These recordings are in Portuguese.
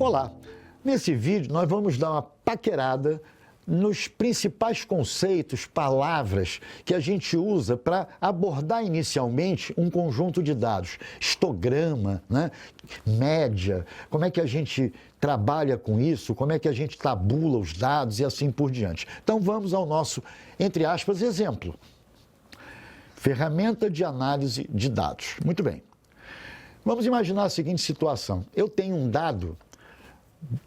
Olá, nesse vídeo nós vamos dar uma paquerada nos principais conceitos, palavras que a gente usa para abordar inicialmente um conjunto de dados. Histograma, né? Média, como é que a gente trabalha com isso, como é que a gente tabula os dados e assim por diante. Então vamos ao nosso, entre aspas, exemplo. Ferramenta de análise de dados. Muito bem. Vamos imaginar a seguinte situação. Eu tenho um dado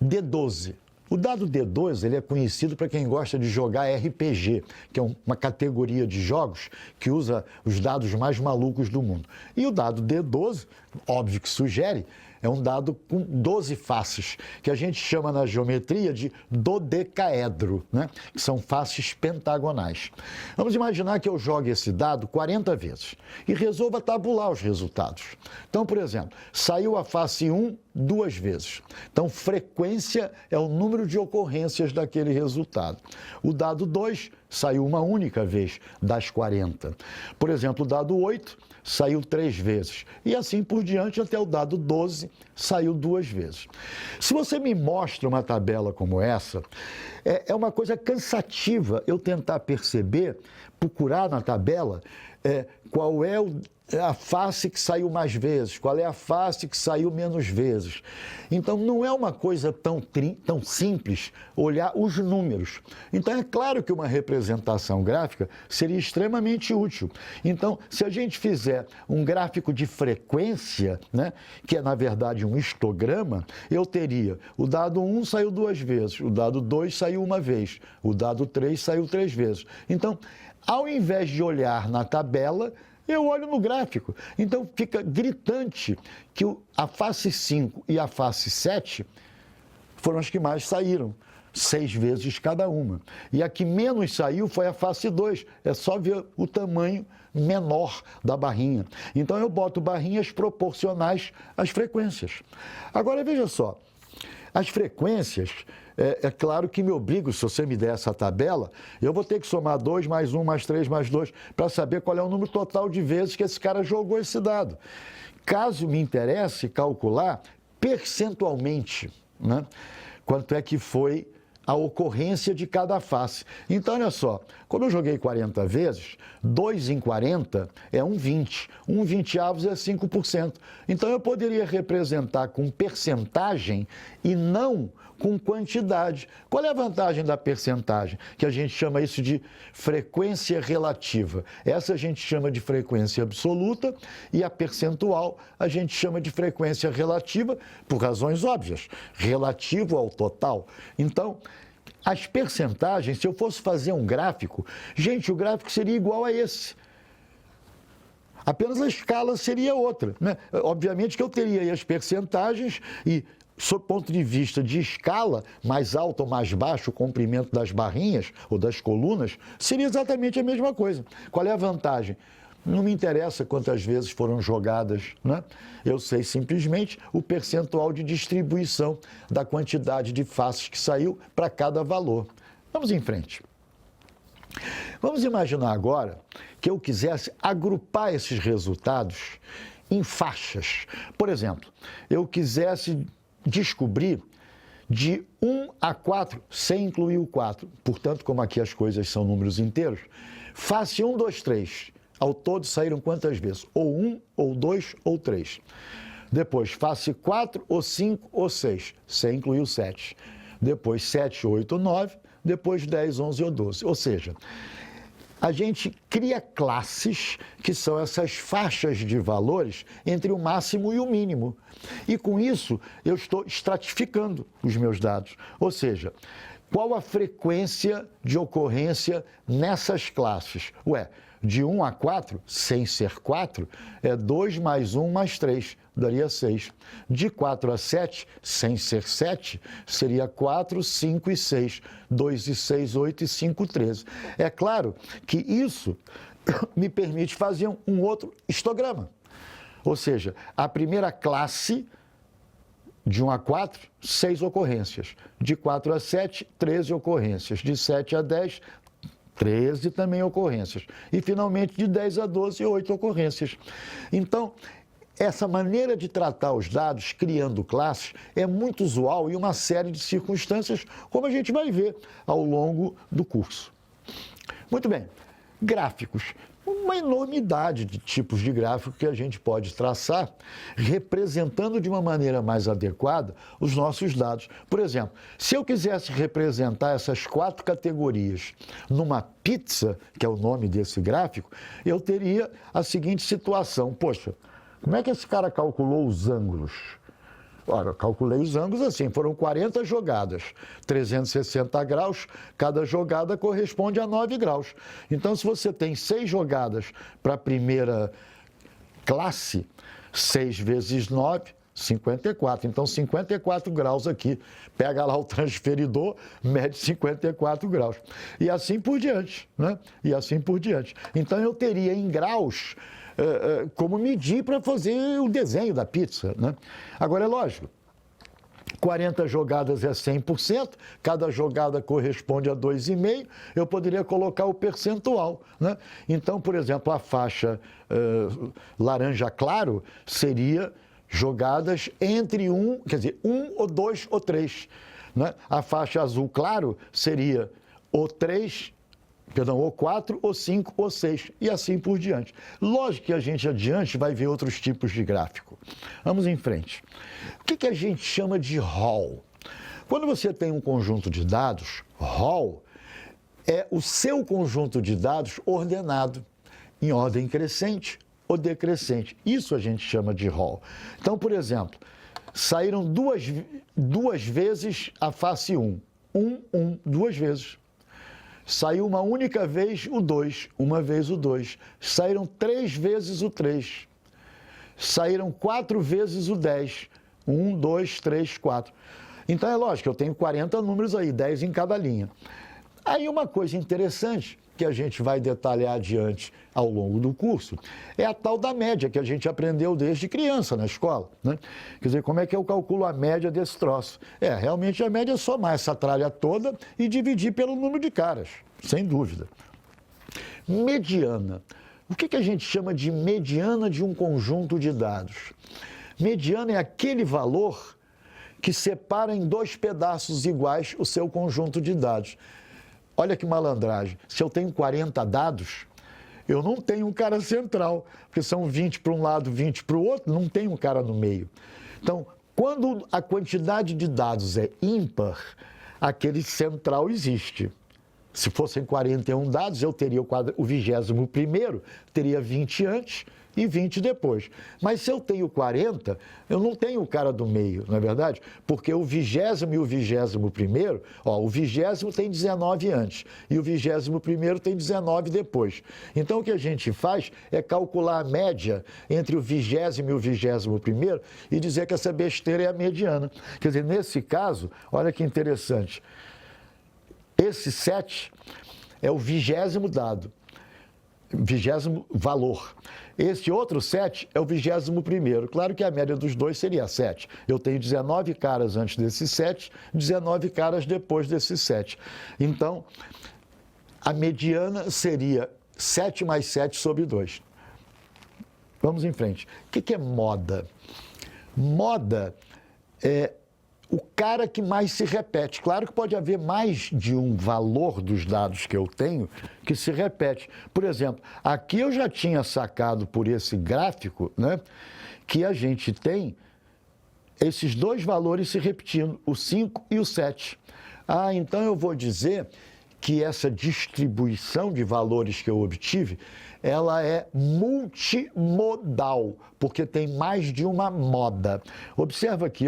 D12. O dado D12 ele é conhecido para quem gosta de jogar RPG, que é uma categoria de jogos que usa os dados mais malucos do mundo. E o dado D12, óbvio que sugere, é um dado com 12 faces, que a gente chama na geometria de dodecaedro, né? Que são faces pentagonais. Vamos imaginar que eu jogue esse dado 40 vezes e resolva tabular os resultados. Então, por exemplo, saiu a face 1 2 vezes. Então, frequência é o número de ocorrências daquele resultado. O dado 2 saiu uma única vez das 40. Por exemplo, o dado 8 saiu 3 vezes. E assim por diante, até o dado 12 saiu 2 vezes. Se você me mostra uma tabela como essa, é uma coisa cansativa eu tentar perceber, procurar na tabela qual é a face que saiu mais vezes, qual é a face que saiu menos vezes. Então, não é uma coisa tão simples olhar os números. Então, é claro que uma representação gráfica seria extremamente útil. Então, se a gente fizer um gráfico de frequência, né, que é, na verdade, um histograma, eu teria o dado 1 saiu 2 vezes, o dado 2 saiu uma vez, o dado 3 saiu 3 vezes. Então, ao invés de olhar na tabela, eu olho no gráfico. Então, fica gritante que a face 5 e a face 7 foram as que mais saíram, 6 vezes cada uma. E a que menos saiu foi a face 2. É só ver o tamanho menor da barrinha. Então, eu boto barrinhas proporcionais às frequências. Agora, veja só. As frequências, é claro que me obrigo, se você me der essa tabela, eu vou ter que somar 2 mais 1 mais 3 mais 2 para saber qual é o número total de vezes que esse cara jogou esse dado. Caso me interesse calcular percentualmente, né, quanto é que foi a ocorrência de cada face. Então, olha só, como eu joguei 40 vezes, 2 em 40 é 1/20. 1/20 é 5%. Então, eu poderia representar com percentagem e não com quantidade. Qual é a vantagem da percentagem? Que a gente chama isso de frequência relativa. Essa a gente chama de frequência absoluta e a percentual a gente chama de frequência relativa por razões óbvias, relativo ao total. Então, as percentagens, se eu fosse fazer um gráfico, gente, o gráfico seria igual a esse. Apenas a escala seria outra, né? Obviamente que eu teria aí as percentagens e, sob o ponto de vista de escala, mais alto ou mais baixo o comprimento das barrinhas ou das colunas, seria exatamente a mesma coisa. Qual é a vantagem? Não me interessa quantas vezes foram jogadas, né? Eu sei simplesmente o percentual de distribuição da quantidade de faces que saiu para cada valor. Vamos em frente. Vamos imaginar agora que eu quisesse agrupar esses resultados em faixas. Por exemplo, eu quisesse descobrir de 1 a 4, sem incluir o 4. Portanto, como aqui as coisas são números inteiros, face 1, 2, 3. Ao todo saíram quantas vezes? Ou 1, ou 2, ou 3. Depois, face 4, ou 5, ou 6, sem incluir o 7. Depois, 7, 8, 9. Depois, 10, 11 ou 12. Ou seja, a gente cria classes que são essas faixas de valores entre o máximo e o mínimo. E com isso, eu estou estratificando os meus dados. Ou seja, qual a frequência de ocorrência nessas classes? De 1 a 4, sem ser 4, é 2 mais 1 mais 3, daria 6. De 4 a 7, sem ser 7, seria 4, 5 e 6. 2 e 6, 8 e 5, 13. É claro que isso me permite fazer um outro histograma. Ou seja, a primeira classe, de 1 a 4, 6 ocorrências. De 4 a 7, 13 ocorrências. De 7 a 10, 13 também ocorrências. E, finalmente, de 10 a 12, 8 ocorrências. Então, essa maneira de tratar os dados, criando classes, é muito usual em uma série de circunstâncias, como a gente vai ver ao longo do curso. Muito bem, gráficos. Uma enormidade de tipos de gráfico que a gente pode traçar, representando de uma maneira mais adequada os nossos dados. Por exemplo, se eu quisesse representar essas 4 categorias numa pizza, que é o nome desse gráfico, eu teria a seguinte situação. Poxa, como é que esse cara calculou os ângulos? Ora, eu calculei os ângulos assim, foram 40 jogadas, 360 graus, cada jogada corresponde a 9 graus. Então, se você tem 6 jogadas para a primeira classe, 6 vezes 9, 54. Então, 54 graus aqui. Pega lá o transferidor, mede 54 graus. E assim por diante, né? E assim por diante. Então, eu teria em graus como medir para fazer o desenho da pizza, né? Agora, é lógico, 40 jogadas é 100%, cada jogada corresponde a 2,5, eu poderia colocar o percentual, né? Então, por exemplo, a faixa laranja claro seria jogadas entre 1, quer dizer, 1 ou 2 ou 3, né? A faixa azul claro seria ou 3, perdão, ou 4, ou 5, ou 6, e assim por diante. Lógico que a gente adiante vai ver outros tipos de gráfico. Vamos em frente. O que a gente chama de hall? Quando você tem um conjunto de dados, hall é o seu conjunto de dados ordenado em ordem crescente ou decrescente. Isso a gente chama de hall. Então, por exemplo, saíram duas vezes a face 1. 1, 2 vezes. Saiu uma única vez o 2, uma vez o 2. Saíram 3 vezes o 3. Saíram 4 vezes o 10. 1, 2, 3, 4. Então é lógico, eu tenho 40 números aí, 10 em cada linha. Aí uma coisa interessante que a gente vai detalhar adiante ao longo do curso é a tal da média que a gente aprendeu desde criança na escola, né? Quer dizer, como é que eu calculo a média desse troço? Realmente a média é somar essa tralha toda e dividir pelo número de caras, sem dúvida. Mediana. O que a gente chama de mediana de um conjunto de dados? Mediana é aquele valor que separa em 2 pedaços iguais o seu conjunto de dados. Olha que malandragem, se eu tenho 40 dados, eu não tenho um cara central, porque são 20 para um lado, 20 para o outro, não tem um cara no meio. Então, quando a quantidade de dados é ímpar, aquele central existe. Se fossem 41 dados, eu teria o 21º, teria 20 antes e 20 depois. Mas se eu tenho 40, eu não tenho o cara do meio, não é verdade? Porque o 20º e o 21º, o 20º tem 19 antes e o 21º tem 19 depois. Então o que a gente faz é calcular a média entre o 20º e o 21º e dizer que essa besteira é a mediana. Quer dizer, nesse caso, olha que interessante, esse 7 é o 20º dado, 20º valor. Esse outro 7 é o 21º. Claro que a média dos dois seria 7. Eu tenho 19 caras antes desse 7, 19 caras depois desse 7. Então, a mediana seria 7 mais 7 sobre 2. Vamos em frente. O que é moda? Moda é o cara que mais se repete. Claro que pode haver mais de um valor dos dados que eu tenho que se repete. Por exemplo, aqui eu já tinha sacado por esse gráfico, né, que a gente tem esses 2 valores se repetindo, o 5 e o 7. Então eu vou dizer que essa distribuição de valores que eu obtive, ela é multimodal, porque tem mais de uma moda. Observa aqui,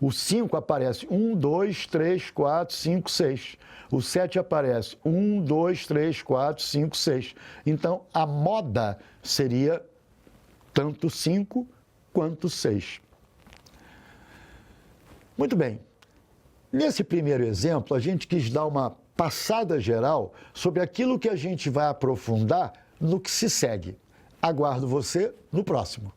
o 5 aparece 1, 2, 3, 4, 5, 6. O 7 aparece 1, 2, 3, 4, 5, 6. Então, a moda seria tanto 5 quanto 6. Muito bem. Nesse primeiro exemplo, a gente quis dar uma passada geral sobre aquilo que a gente vai aprofundar no que se segue. Aguardo você no próximo.